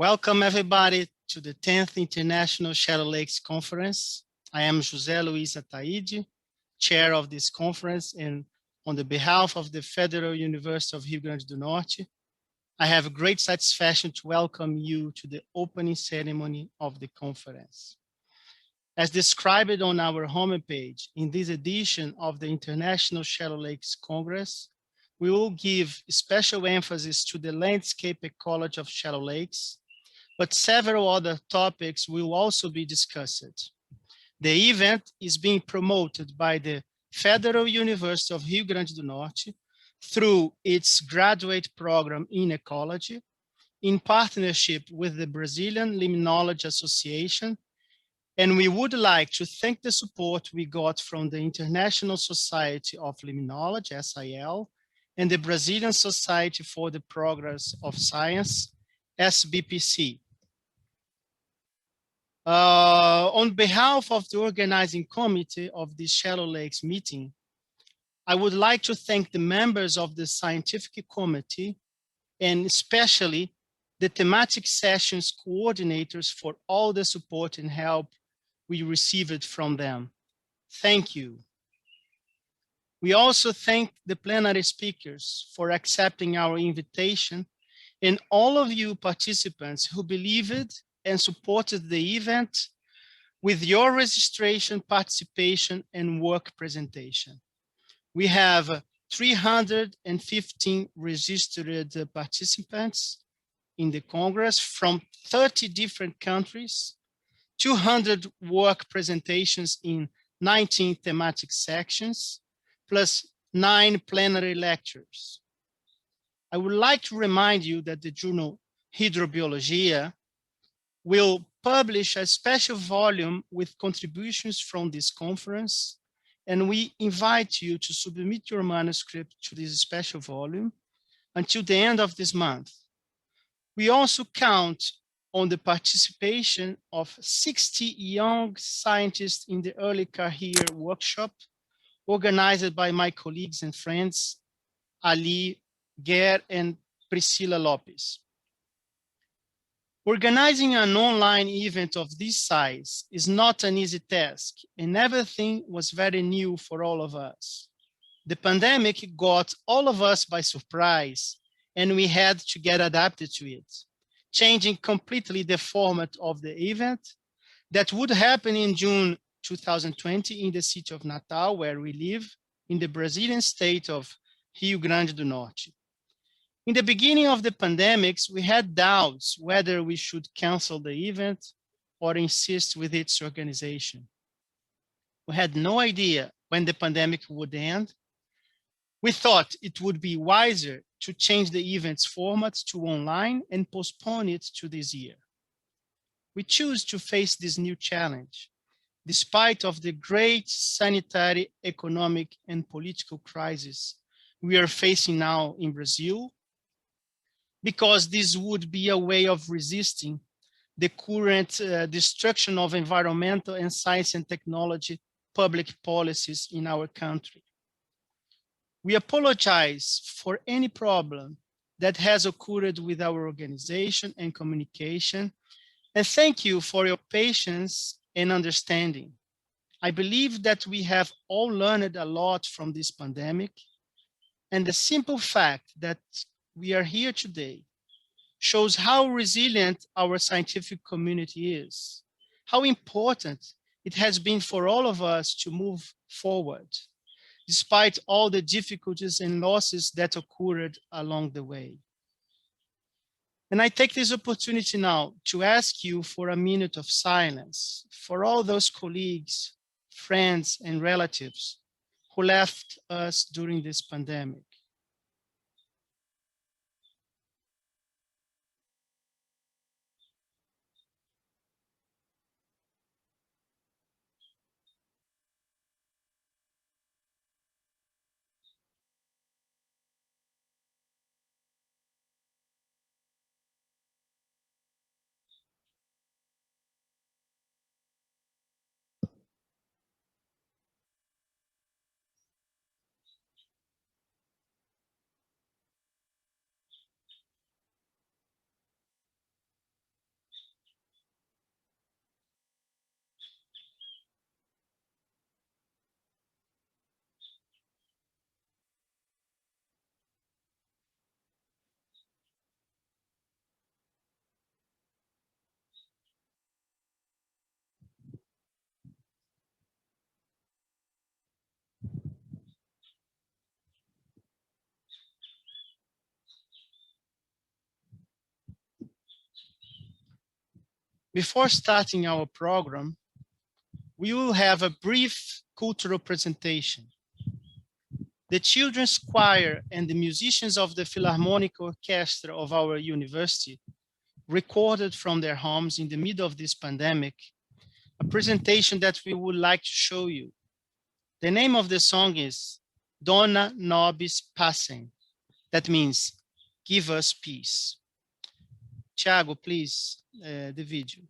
Welcome everybody to the 10th International Shallow Lakes Conference. I am José Luiz Attayde, chair of this conference, and on the behalf of the Federal University of Rio Grande do Norte, I have great satisfaction to welcome you to the opening ceremony of the conference. As described on our homepage, in this edition of the International Shallow Lakes Congress, we will give special emphasis to the landscape ecology of shallow lakes, but several other topics will also be discussed. The event is being promoted by the Federal University of Rio Grande do Norte through its graduate program in ecology, in partnership with the Brazilian Limnology Association, and we would like to thank the support we got from the International Society of Limnology, SIL, and the Brazilian Society for the Progress of Science, SBPC. On behalf of the organizing committee of this Shallow Lakes meeting, I would like to thank the members of the scientific committee and especially the thematic sessions coordinators for all the support and help we received from them. Thank you. We also thank the plenary speakers for accepting our invitation and all of you participants who believed and supported the event with your registration, participation, and work presentation. We have 315 registered participants in the Congress from 30 different countries, 200 work presentations in 19 thematic sections, plus 9 plenary lectures. I would like to remind you that the journal Hydrobiologia will publish a special volume with contributions from this conference, and we invite you to submit your manuscript to this special volume until the end of this month. We also count on the participation of 60 young scientists in the early career workshop organized by my colleagues and friends, Ali Guerre and Priscila Lopes. Organizing an online event of this size is not an easy task, and everything was very new for all of us. The pandemic got all of us by surprise, and we had to get adapted to it, changing completely the format of the event that would happen in June 2020 in the city of Natal, where we live, in the Brazilian state of Rio Grande do Norte. In the beginning of the pandemics, we had doubts whether we should cancel the event or insist with its organization. We had no idea when the pandemic would end. We thought it would be wiser to change the event's format to online and postpone it to this year. We choose to face this new challenge, despite of the great sanitary, economic, and political crisis we are facing now in Brazil, because this would be a way of resisting the current destruction of environmental and science and technology public policies in our country. We apologize for any problem that has occurred with our organization and communication, and thank you for your patience and understanding. I believe that we have all learned a lot from this pandemic, and the simple fact that we are here today shows how resilient our scientific community is, how important it has been for all of us to move forward, despite all the difficulties and losses that occurred along the way. And I take this opportunity now to ask you for a minute of silence for all those colleagues, friends, and relatives who left us during this pandemic. Before starting our program, we will have a brief cultural presentation. The children's choir and the musicians of the Philharmonic Orchestra of our university recorded from their homes in the middle of this pandemic, a presentation that we would like to show you. The name of the song is Dona Nobis Passem. That means, give us peace. Thiago, please, the video.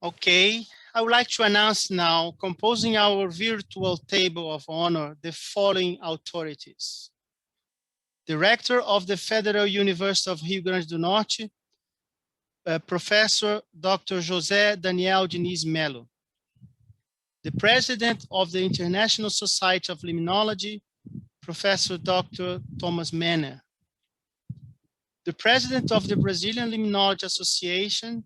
Okay, I would like to announce now, composing our virtual table of honor, the following authorities. Director of the Federal University of Rio Grande do Norte, Professor Dr. José Daniel Diniz Melo. The President of the International Society of Limnology, Professor Dr. Thomas Mehner. The President of the Brazilian Limnology Association,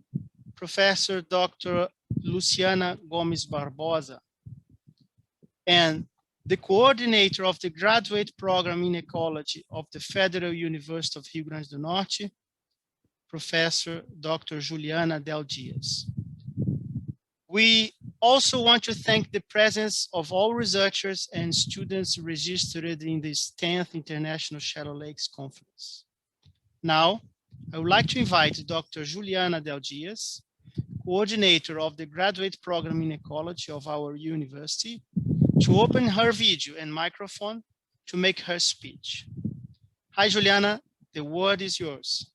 Professor Dr. Luciana Barbosa, and the coordinator of the graduate program in ecology of the Federal University of Rio Grande do Norte, Professor Dr. Juliana Deo Dias. We also want to thank the presence of all researchers and students registered in this 10th International Shallow Lakes Conference. Now, I would like to invite Dr. Juliana Deo Dias, coordinator of the graduate program in ecology of our university, to open her video and microphone to make her speech. Hi, Juliana, the word is yours.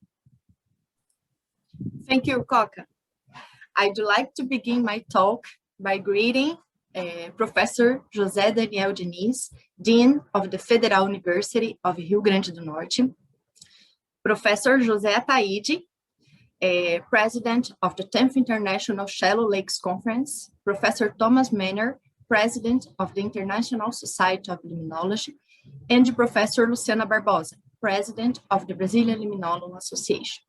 Thank you, Coca. I'd like to begin my talk by greeting Professor José Daniel Diniz, Dean of the Federal University of Rio Grande do Norte, Professor José Attayde, President of the 10th International Shallow Lakes Conference, Professor Thomas Mehner, President of the International Society of Limnology, and Professor Luciana Barbosa, President of the Brazilian Limnology Association.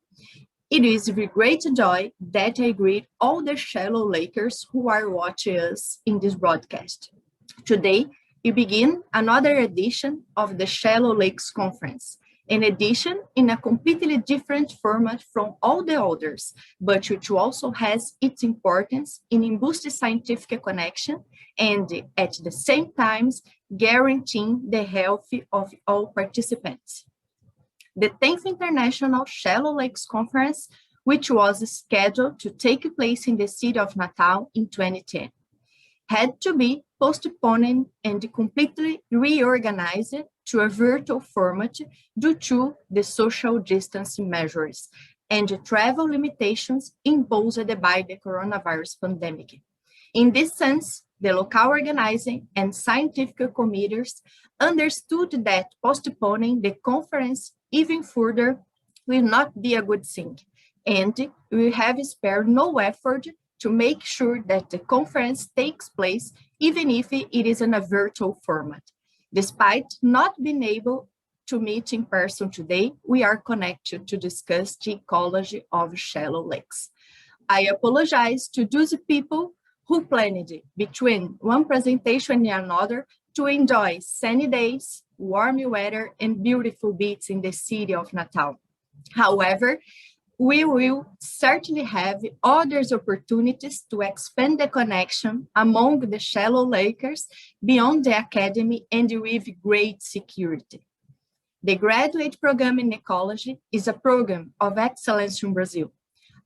It is with great joy that I greet all the shallow lakers who are watching us in this broadcast. Today, we begin another edition of the Shallow Lakes Conference, In addition, in a completely different format from all the others, but which also has its importance in boosting scientific connection and at the same time guaranteeing the health of all participants. The 10th International Shallow Lakes Conference, which was scheduled to take place in the city of Natal in 2010, had to be postponed and completely reorganized to a virtual format due to the social distancing measures and travel limitations imposed by the coronavirus pandemic. In this sense, the local organizing and scientific committees understood that postponing the conference even further will not be a good thing, and we have spared no effort to make sure that the conference takes place even if it is in a virtual format. Despite not being able to meet in person today, we are connected to discuss the ecology of shallow lakes. I apologize to those people who planned between one presentation and another to enjoy sunny days, warm weather, and beautiful beaches in the city of Natal. However, we will certainly have other opportunities to expand the connection among the shallow lakers beyond the academy and with great security. The graduate program in ecology is a program of excellence in Brazil.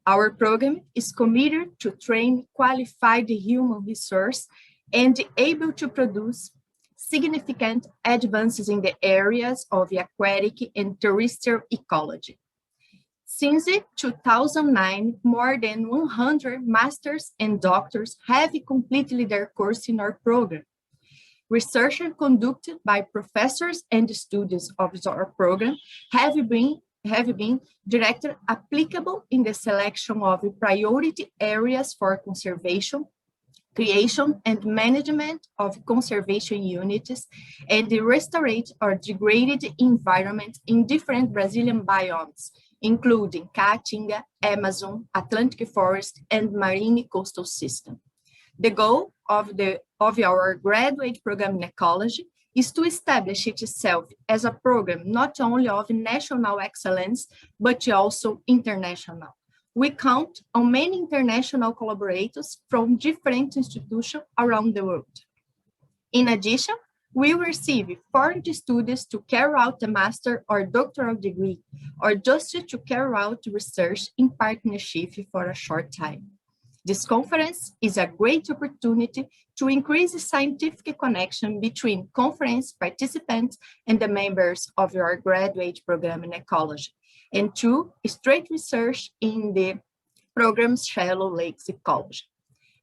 Our program is committed to train qualified human resource and able to produce significant advances in the areas of aquatic and terrestrial ecology. Since 2009, more than 100 masters and doctors have completed their course in our program. Research conducted by professors and students of our program have been directly applicable in the selection of priority areas for conservation, creation and management of conservation units, and the restored or degraded environment in different Brazilian biomes, including Caatinga, Amazon, Atlantic forest, and marine coastal system. The goal of our graduate program in ecology is to establish itself as a program not only of national excellence, but also international. We count on many international collaborators from different institutions around the world. In addition, we receive foreign students to carry out a master or doctoral degree, or just to carry out research in partnership for a short time. This conference is a great opportunity to increase the scientific connection between conference participants and the members of your graduate program in ecology, and to straight research in the program's Shallow Lakes Ecology.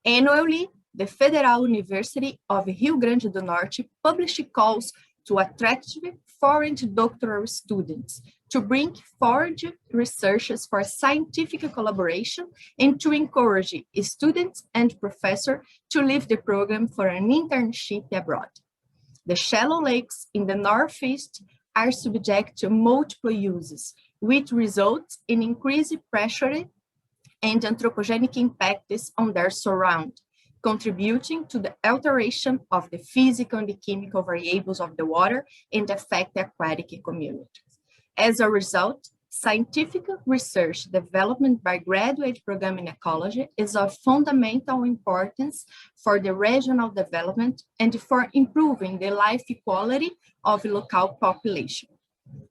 Annually, the Federal University of Rio Grande do Norte publishes calls to attractive foreign doctoral students to bring forward researchers for scientific collaboration and to encourage students and professors to leave the program for an internship abroad. The shallow lakes in the Northeast are subject to multiple uses, which results in increased pressure and anthropogenic impacts on their surround, contributing to the alteration of the physical and the chemical variables of the water and affect the aquatic community. As a result, scientific research development by graduate program in ecology is of fundamental importance for the regional development and for improving the life quality of the local population.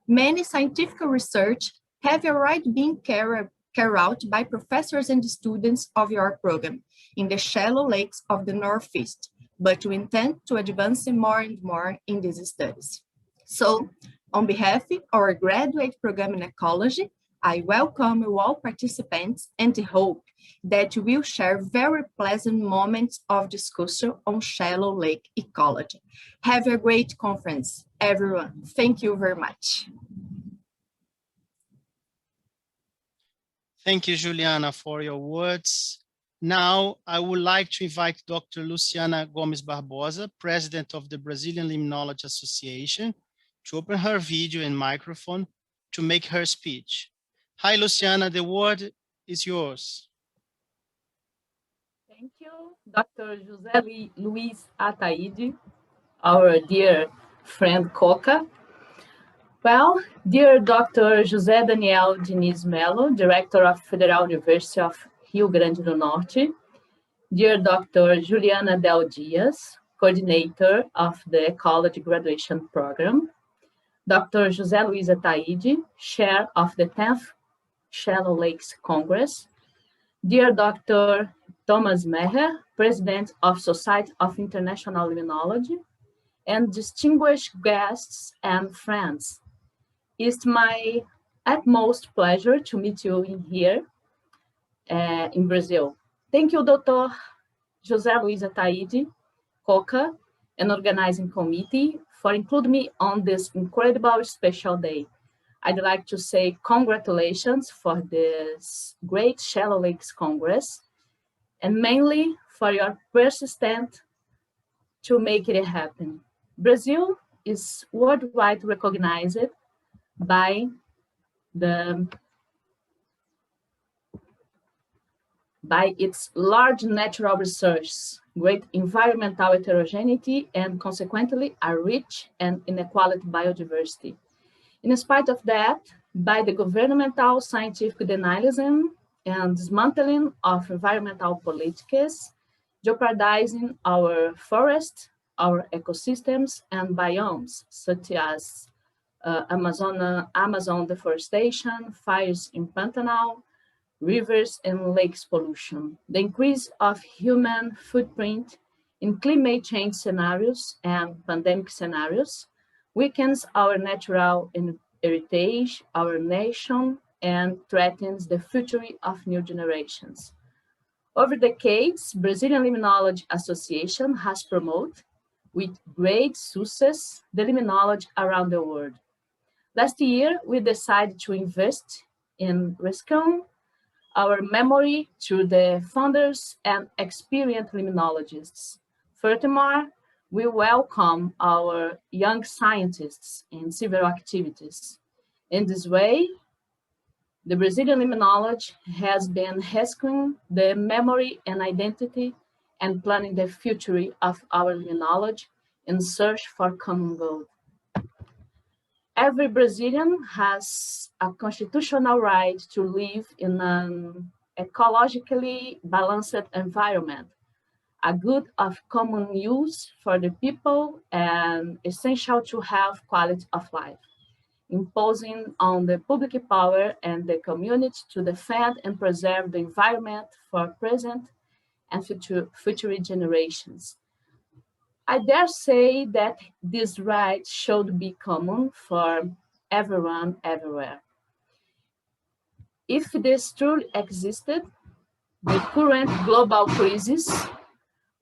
Many scientific research have already been carried out by professors and students of your program in the shallow lakes of the Northeast, but we intend to advance more and more in these studies. So, on behalf of our graduate program in ecology, I welcome all participants and hope that we will share very pleasant moments of discussion on shallow lake ecology. Have a great conference, everyone. Thank you very much. Thank you, Juliana, for your words. Now, I would like to invite Dr. Luciana Gomes Barbosa, President of the Brazilian Limnology Association, to open her video and microphone to make her speech. Hi, Luciana, the word is yours. Thank you, Dr. José Luiz Attayde, our dear friend Coca. Well, dear Dr. José Daniel Diniz Melo, Director of Federal University of Rio Grande do Norte, dear Dr. Juliana Deo Dias, Coordinator of the Ecology Graduation Program, Dr. José Luiz Attayde, Chair of the 10th Shallow Lakes Congress, dear Dr. Thomas Mehner, President of Society of International Limnology, and distinguished guests and friends. It's my utmost pleasure to meet you in here in Brazil. Thank you, Dr. José Luiz Attayde, COCA, and organizing committee for including me on this incredible special day. I'd like to say congratulations for this great Shallow Lakes Congress, and mainly for your persistence to make it happen. Brazil is worldwide recognized by its large natural resources, great environmental heterogeneity, and consequently a rich and inequality biodiversity. In spite of that, by the governmental scientific denialism and dismantling of environmental politics, jeopardizing our forests, our ecosystems and biomes, such as Amazon deforestation, fires in Pantanal, rivers and lakes pollution, the increase of human footprint in climate change scenarios and pandemic scenarios weakens our natural heritage, our nation, and threatens the future of new generations. Over decades, Brazilian Limnology Association has promoted, with great success, the limnology around the world. Last year, we decided to invest in rescuing our memory through the founders and experienced limnologists. Furthermore, we welcome our young scientists in several activities. In this way, the Brazilian limnology has been rescuing the memory and identity and planning the future of our limnology in search for common goal. Every Brazilian has a constitutional right to live in an ecologically balanced environment, a good of common use for the people and essential to have quality of life, imposing on the public power and the community to defend and preserve the environment for present and future generations. I dare say that this right should be common for everyone, everywhere. If this truly existed, the current global crisis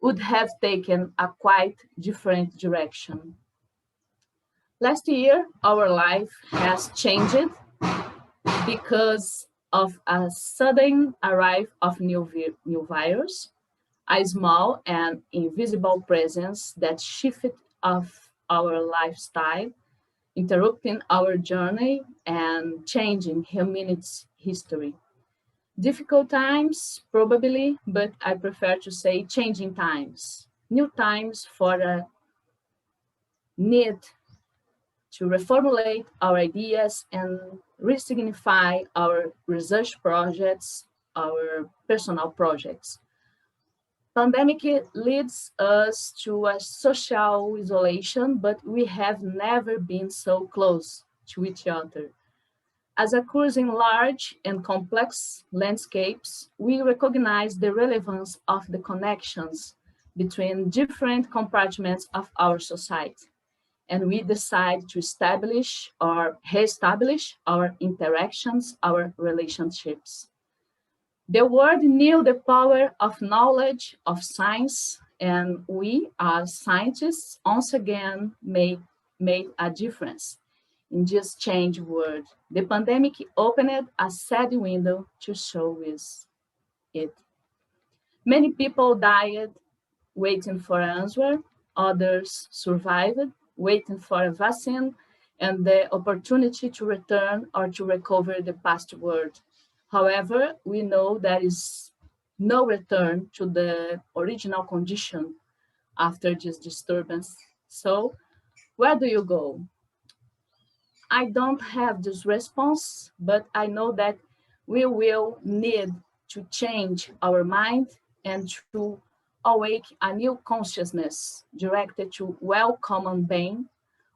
would have taken a quite different direction. Last year, our life has changed because of a sudden arrival of new virus, a small and invisible presence that shifted of our lifestyle, interrupting our journey and changing humanity's history. Difficult times, probably, but I prefer to say changing times. New times for a need to reformulate our ideas and re-signify our research projects, our personal projects. Pandemic leads us to a social isolation, but we have never been so close to each other. As occurs in large and complex landscapes, we recognize the relevance of the connections between different compartments of our society, and we decide to establish or reestablish our interactions, our relationships. The world knew the power of knowledge, of science, and we as scientists once again made a difference in this changed world. The pandemic opened a sad window to show us it. Many people died waiting for an answer, others survived, waiting for a vaccine and the opportunity to return or to recover the past world. However, we know there is no return to the original condition after this disturbance. So, where do you go? I don't have this response, but I know that we will need to change our mind and to awake a new consciousness directed to well-common being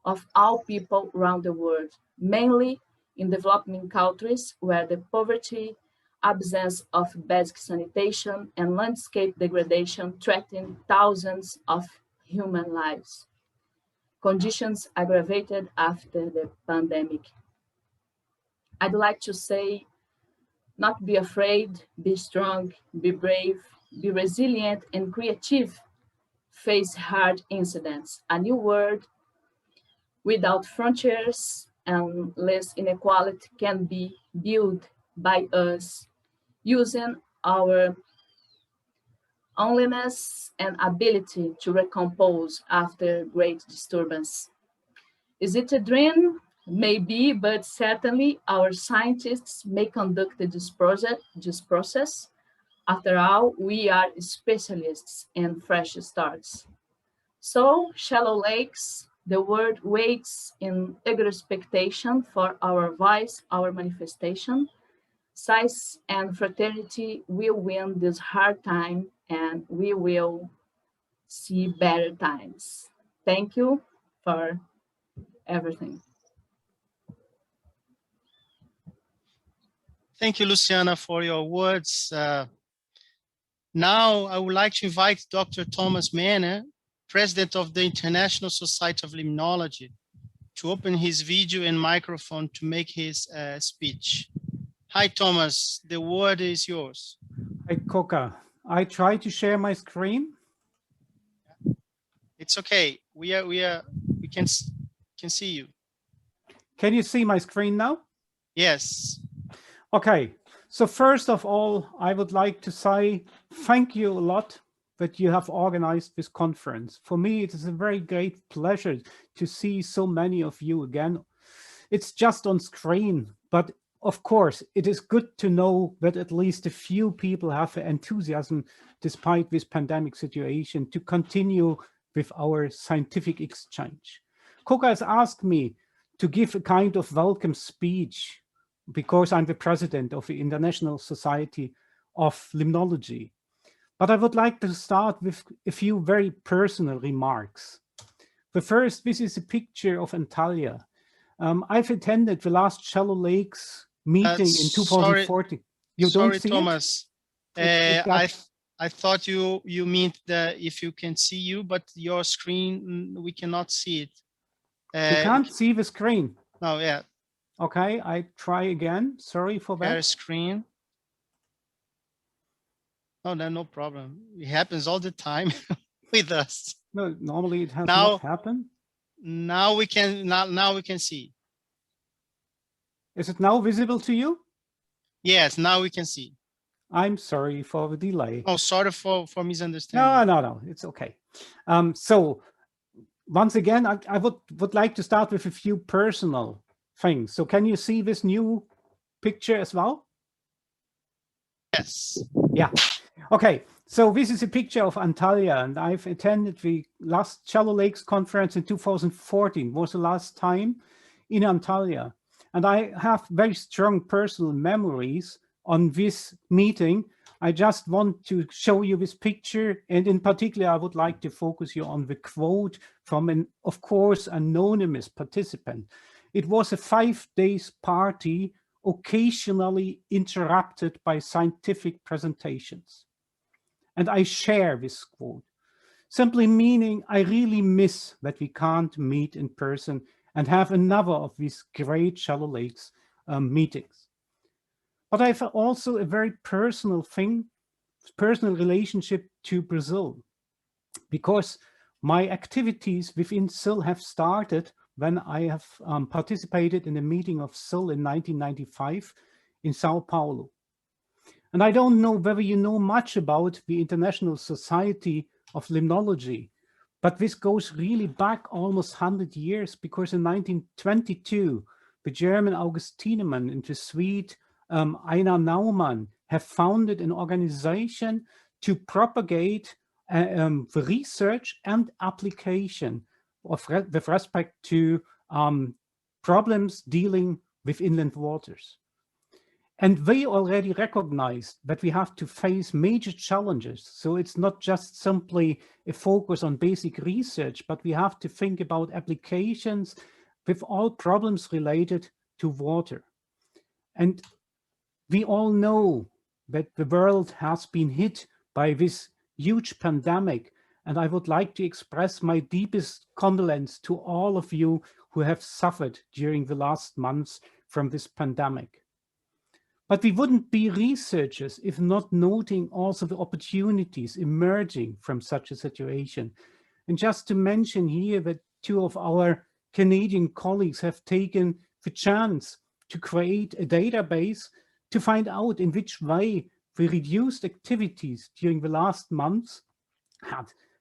of all people around the world, mainly in developing countries where the poverty, absence of basic sanitation, and landscape degradation threaten thousands of human lives. Conditions aggravated after the pandemic. I'd like to say, not be afraid, be strong, be brave, be resilient and creative, face hard incidents. A new world without frontiers and less inequality can be built by us using our onlyness and ability to recompose after great disturbance. Is it a dream? Maybe, but certainly our scientists may conduct this process. After all, we are specialists in fresh starts. So, shallow lakes, the world waits in eager expectation for our voice, our manifestation. Science and fraternity will win this hard time and we will see better times. Thank you for everything. Thank you, Luciana, for your words. Now, I would like to invite Dr. Thomas Mehner, President of the International Society of Limnology, to open his video and microphone to make his speech. Hi, Thomas, the word is yours. Hi, Coca. I try to share my screen. It's okay. We can see you. Can you see my screen now? Yes. Okay. So first of all, I would like to say thank you a lot that you have organized this conference. For me, it is a very great pleasure to see so many of you again. It's just on screen, but of course, it is good to know that at least a few people have enthusiasm despite this pandemic situation to continue with our scientific exchange. Coca has asked me to give a kind of welcome speech because I'm the president of the International Society of Limnology. But I would like to start with a few very personal remarks. The first, this is a picture of Antalya. I've attended the last Shallow Lakes meeting in 2014. You don't see Thomas. I thought you meant that if you can see you, but your screen, we cannot see it. You can't see the screen. No, yeah. Okay, I try again. Sorry for that. Share screen. Oh, no problem. It happens all the time with us. No, normally it has not happened. Now we can see. Is it now visible to you? Yes, now we can see. I'm sorry for the delay. Oh, sorry for misunderstanding. No, it's okay. So once again, I would like to start with a few personal things. So can you see this new picture as well? Yes. Yeah. Okay. So this is a picture of Antalya, and I've attended the last Shallow Lakes conference in 2014, was the last time in Antalya. And I have very strong personal memories on this meeting. I just want to show you this picture. And in particular, I would like to focus you on the quote from an, of course, anonymous participant. It was a 5-day party, occasionally interrupted by scientific presentations. And I share this quote, simply meaning I really miss that we can't meet in person and have another of these great Shallow Lakes meetings. But I have also a very personal relationship to Brazil, because my activities within Sil have started when I have participated in a meeting of Sil in 1995 in Sao Paulo. And I don't know whether you know much about the International Society of Limnology, but this goes really back almost 100 years, because in 1922, the German Augustinerman and the Swede Einar Naumann have founded an organization to propagate the research and application with respect to problems dealing with inland waters. And they already recognized that we have to face major challenges. So it's not just simply a focus on basic research, but we have to think about applications with all problems related to water. And we all know that the world has been hit by this huge pandemic. And I would like to express my deepest condolence to all of you who have suffered during the last months from this pandemic. But we wouldn't be researchers if not noting also the opportunities emerging from such a situation. And just to mention here that 2 of our Canadian colleagues have taken the chance to create a database to find out in which way the reduced activities during the last months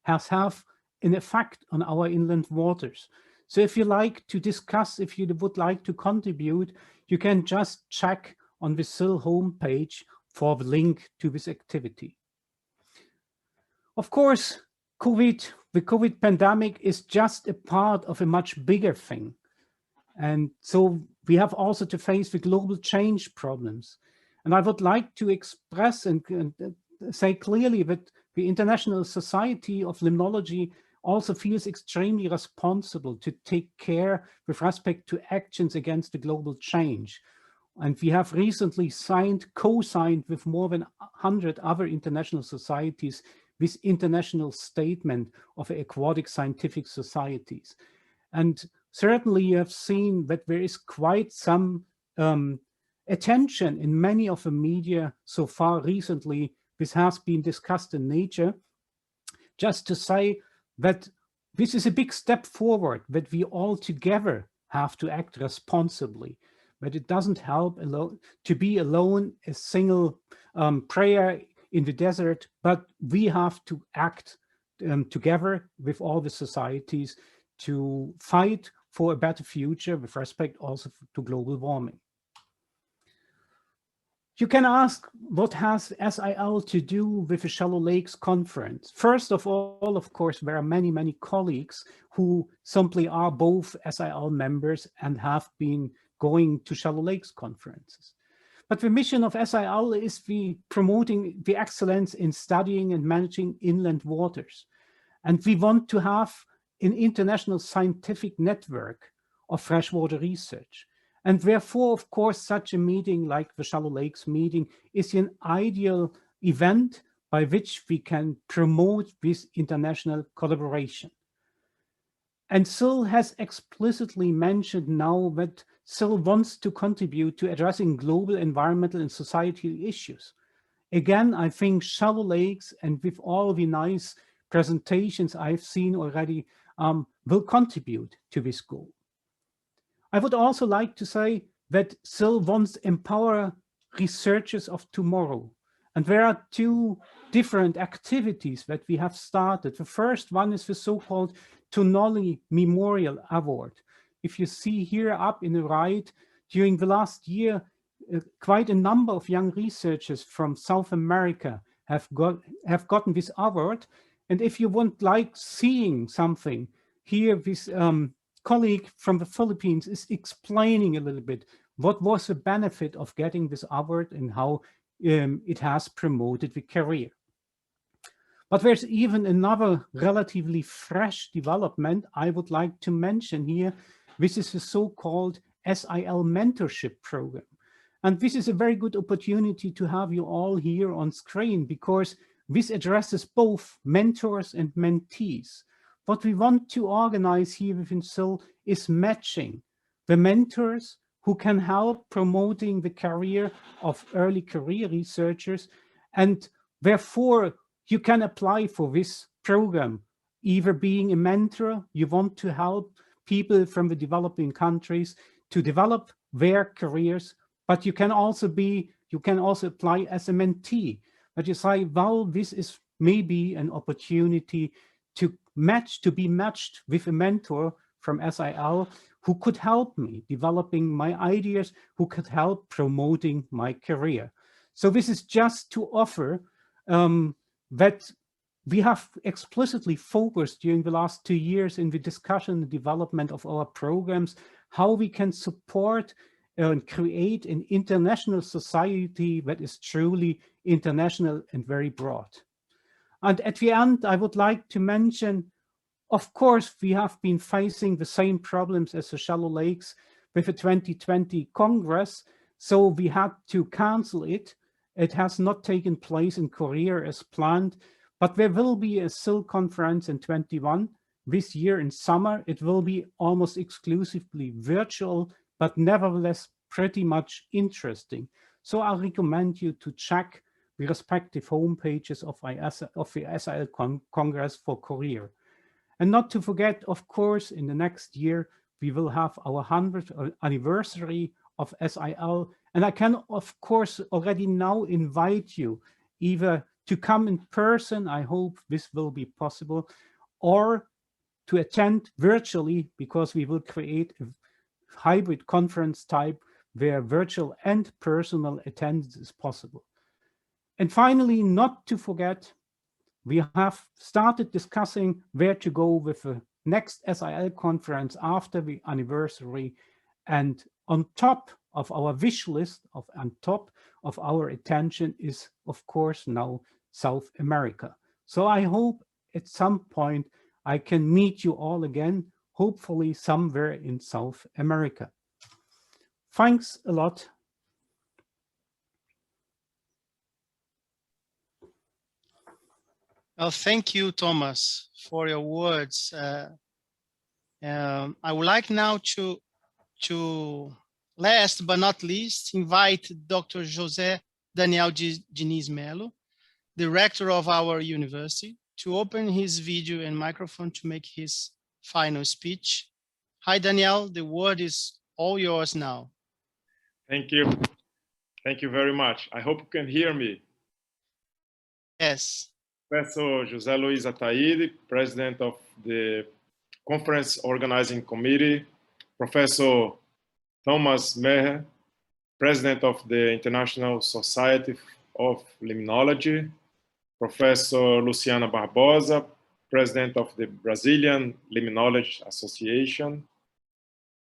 has had an effect on our inland waters. So if you like to discuss, if you would like to contribute, you can just check on the Sil homepage for the link to this activity. Of course, the COVID pandemic is just a part of a much bigger thing. And so we have also to face the global change problems. And I would like to express and say clearly that the International Society of Limnology also feels extremely responsible to take care with respect to actions against the global change. And we have recently co-signed with more than 100 other international societies this international statement of aquatic scientific societies. And certainly you have seen that there is quite some attention in many of the media so far recently. This has been discussed in Nature. Just to say that this is a big step forward, that we all together have to act responsibly. But it doesn't help to be alone, a single prayer in the desert, but we have to act together with all the societies to fight for a better future with respect also to global warming. You can ask, what has SIL to do with the Shallow Lakes Conference? First of all, of course, there are many, many colleagues who simply are both SIL members and have been going to Shallow Lakes conferences. But the mission of SIL is promoting the excellence in studying and managing inland waters. And we want to have an international scientific network of freshwater research. And therefore, of course, such a meeting like the Shallow Lakes meeting is an ideal event by which we can promote this international collaboration. And Sil has explicitly mentioned now that Sil wants to contribute to addressing global environmental and societal issues. Again, I think Shallow Lakes, and with all the nice presentations I've seen already, will contribute to this goal. I would also like to say that Sil wants to empower researchers of tomorrow. And there are 2 different activities that we have started. The first one is the so-called Tonali Memorial Award. If you see here up in the right, during the last year, quite a number of young researchers from South America have gotten this award. And if you want like seeing something, here this colleague from the Philippines is explaining a little bit what was the benefit of getting this award and how it has promoted the career. But there's even another relatively fresh development I would like to mention here. This is the so-called Sil Mentorship Program. And this is a very good opportunity to have you all here on screen because this addresses both mentors and mentees. What we want to organize here within Sil is matching the mentors who can help promoting the career of early career researchers. And therefore, you can apply for this program, either being a mentor, you want to help people from the developing countries to develop their careers, but you can also apply as a mentee. But you say, well, this is maybe an opportunity to be matched with a mentor from SIL who could help me developing my ideas, who could help promoting my career. So this is just to offer that we have explicitly focused during the last 2 years in the discussion and development of our programs, how we can support and create an international society that is truly international and very broad. And at the end, I would like to mention, of course, we have been facing the same problems as the shallow lakes with the 2020 Congress, so we had to cancel it. It has not taken place in Korea as planned, but there will be a Sil conference in 21 this year in summer. It will be almost exclusively virtual, but nevertheless pretty much interesting. So I recommend you to check the respective homepages of the SIL Congress for Korea. And not to forget, of course, in the next year, we will have our 100th anniversary of SIL. And I can, of course, already now invite you either to come in person, I hope this will be possible, or to attend virtually, because we will create a hybrid conference type where virtual and personal attendance is possible. And finally, not to forget, we have started discussing where to go with the next SIL conference after the anniversary. And on top of our wish list, on top of our attention is, of course, now South America. So I hope at some point I can meet you all again, hopefully somewhere in South America. Thanks a lot. Well, thank you, Thomas, for your words. I would like now to last but not least, invite Dr. José Daniel Diniz Melo, director of our university, to open his video and microphone to make his final speech. Hi, Daniel, the word is all yours now. Thank you. Thank you very much. I hope you can hear me. Yes. Professor José Luiz Attayde, President of the Conference Organizing Committee, Professor Thomas Mehner, President of the International Society of Limnology, Professor Luciana Barbosa, President of the Brazilian Limnology Association,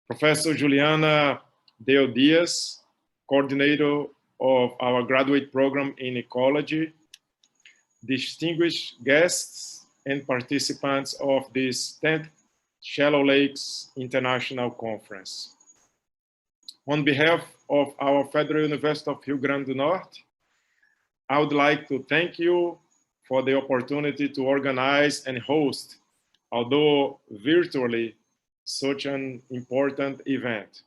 Professor Juliana Deo Dias, Coordinator of our graduate program in Ecology, distinguished guests and participants of this 10th Shallow Lakes International Conference. On behalf of our Federal University of Rio Grande do Norte, I would like to thank you for the opportunity to organize and host, although virtually, such an important event.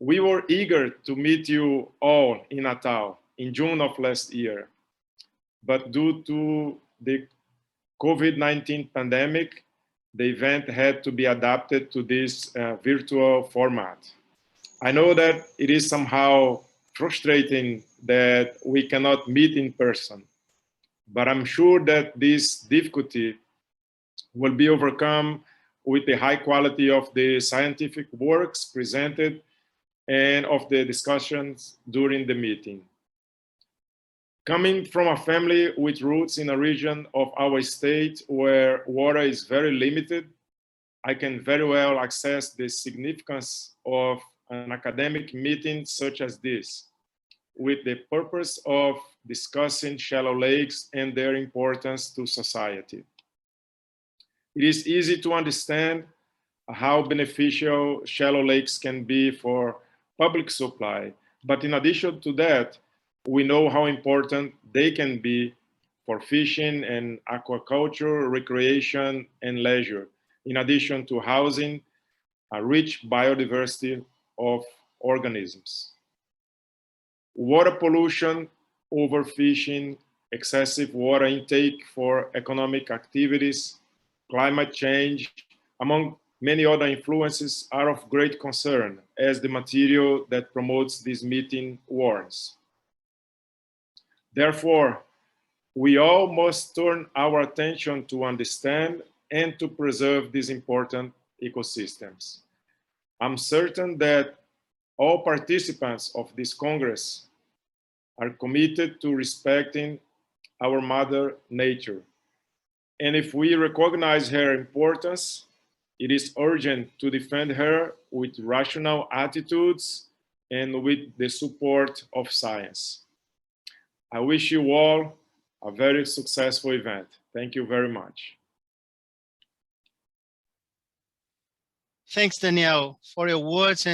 We were eager to meet you all in Natal in June of last year, but due to the COVID-19 pandemic, the event had to be adapted to this virtual format. I know that it is somehow frustrating that we cannot meet in person, but I'm sure that this difficulty will be overcome with the high quality of the scientific works presented and of the discussions during the meeting. Coming from a family with roots in a region of our state where water is very limited, I can very well access the significance of an academic meeting such as this, with the purpose of discussing shallow lakes and their importance to society. It is easy to understand how beneficial shallow lakes can be for public supply, but in addition to that, we know how important they can be for fishing and aquaculture, recreation, and leisure, in addition to housing a rich biodiversity of organisms. Water pollution, overfishing, excessive water intake for economic activities, climate change, among many other influences, are of great concern, as the material that promotes this meeting warns. Therefore, we all must turn our attention to understand and to preserve these important ecosystems. I'm certain that all participants of this Congress are committed to respecting our Mother Nature. And if we recognize her importance, It is urgent to defend her with rational attitudes and with the support of science. I wish you all a very successful event. Thank you very much. Thanks, Daniel, for your words